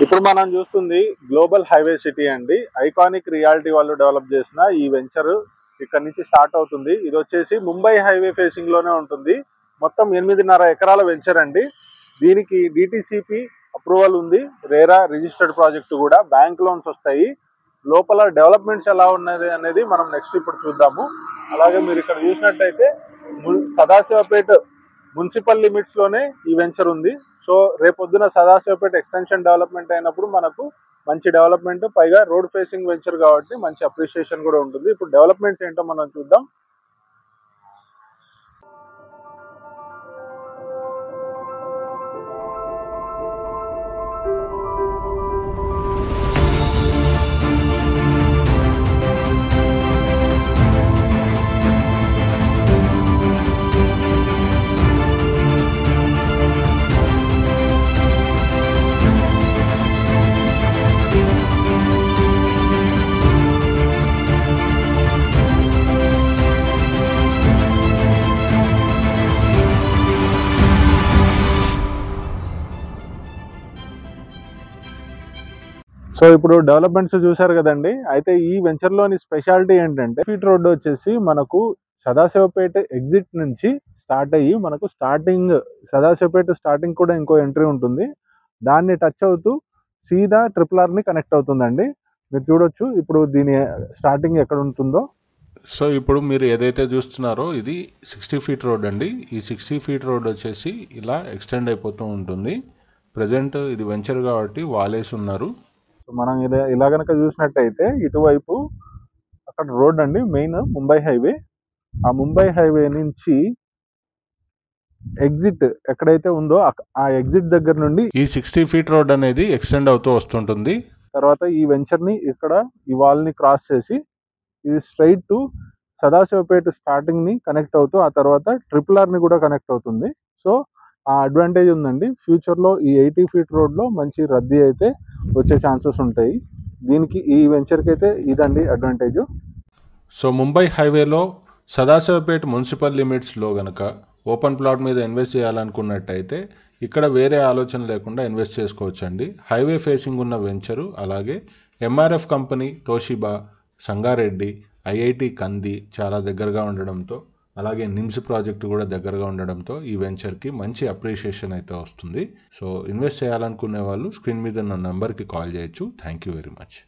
ఇప్పుడు మనం చూస్తుంది గ్లోబల్ హైవే సిటీ అండి. ఐకానిక్ రియాలిటీ వాళ్ళు డెవలప్ చేసిన ఈ వెంచర్ ఇక్కడ నుంచి స్టార్ట్ అవుతుంది. ఇది వచ్చేసి ముంబై హైవే ఫేసింగ్ లోనే ఉంటుంది. మొత్తం 8.5 ఎకరాల వెంచర్ అండి. దీనికి డిటిసిపి అప్రూవల్ ఉంది. రేరా రిజిస్టర్డ్ ప్రాజెక్ట్ కూడా. బ్యాంక్ లోన్స్ వస్తాయి. లోపల డెవలప్మెంట్స్ ఎలా ఉన్నది అనేది మనం నెక్స్ట్ ఇప్పుడు చూద్దాము. అలాగే మీరు ఇక్కడ చూసినట్టయితే సదాశివపేట మున్సిపల్ లిమిట్స్ లోనే ఈ వెంచర్ ఉంది. సో రేపొద్దున సదాశివపేట ఎక్స్టెన్షన్ డెవలప్మెంట్ అయినప్పుడు మనకు మంచి డెవలప్మెంట్, పైగా రోడ్ ఫేసింగ్ వెంచర్ కాబట్టి మంచి అప్రిషియేషన్ కూడా ఉంటుంది. ఇప్పుడు డెవలప్మెంట్స్ ఏంటో మనం చూద్దాం. సో ఇప్పుడు డెవలప్మెంట్స్ చూసారు కదండి. అయితే ఈ వెంచర్ లోని స్పెషాలిటీ ఏంటంటే, ఫీట్ రోడ్ వచ్చేసి మనకు సదాశివపేట ఎగ్జిట్ నుంచి స్టార్ట్ అయ్యి మనకు సదాశివపేట స్టార్టింగ్ కూడా ఇంకో ఎంట్రీ ఉంటుంది. దాన్ని టచ్ అవుతూ సీదా RRR ని కనెక్ట్ అవుతుందండి. మీరు చూడొచ్చు ఇప్పుడు దీని స్టార్టింగ్ ఎక్కడ ఉంటుందో. సో ఇప్పుడు మీరు ఏదైతే చూస్తున్నారో ఇది 60 ఫీట్ రోడ్ అండి. ఈ 60 ఫీట్ రోడ్ వచ్చేసి ఇలా ఎక్స్టెండ్ అయిపోతూ ఉంటుంది. ప్రజెంట్ ఇది వెంచర్ కాబట్టి వాలేసి ఉన్నారు. మనం ఇలా కనుక చూసినట్టయితే ఇటువైపు అక్కడ రోడ్ అండి, మెయిన్ ముంబై హైవే. ఆ ముంబై హైవే నుంచి ఎగ్జిట్ ఎక్కడైతే ఉందో ఆ ఎగ్జిట్ దగ్గర నుండి ఈ 60 ఫీట్ రోడ్ అనేది ఎక్స్టెండ్ అవుతూ వస్తుంటుంది. తర్వాత ఈ వెంచర్ ని ఇక్కడ ఈ వాల్ ని క్రాస్ చేసి ఇది స్ట్రైట్ టు సదాశివపేట స్టార్టింగ్ ని కనెక్ట్ అవుతూ ఆ తర్వాత RRR ని కూడా కనెక్ట్ అవుతుంది. సో ఆ అడ్వాంటేజ్ ఉందండి. ఫ్యూచర్ లో ఈ 80 ఫీట్ రోడ్ లో మంచి రద్దీ అయితే వచ్చే ఛాన్సెస్ ఉంటాయి. దీనికి ఈ వెంచర్కి అయితే ఇదండి అడ్వాంటేజ్. సో ముంబై హైవేలో సదాశివపేట మున్సిపల్ లిమిట్స్లో గనక ఓపెన్ ప్లాట్ మీద ఇన్వెస్ట్ చేయాలనుకున్నట్టయితే ఇక్కడ వేరే ఆలోచన లేకుండా ఇన్వెస్ట్ చేసుకోవచ్చండి. హైవే ఫేసింగ్ ఉన్న వెంచరు, అలాగే MRF company, Toshiba, Sangareddy, IIT కంది చాలా దగ్గరగా ఉండడంతో, అలాగే నిమ్స్ ప్రాజెక్టు కూడా దగ్గరగా ఉండడంతో ఈ వెంచర్కి మంచి అప్రిషియేషన్ అయితే వస్తుంది. సో ఇన్వెస్ట్ చేయాలనుకునే వాళ్ళు స్క్రీన్ మీద ఉన్న నెంబర్కి కాల్ చేయొచ్చు. Thank you very much.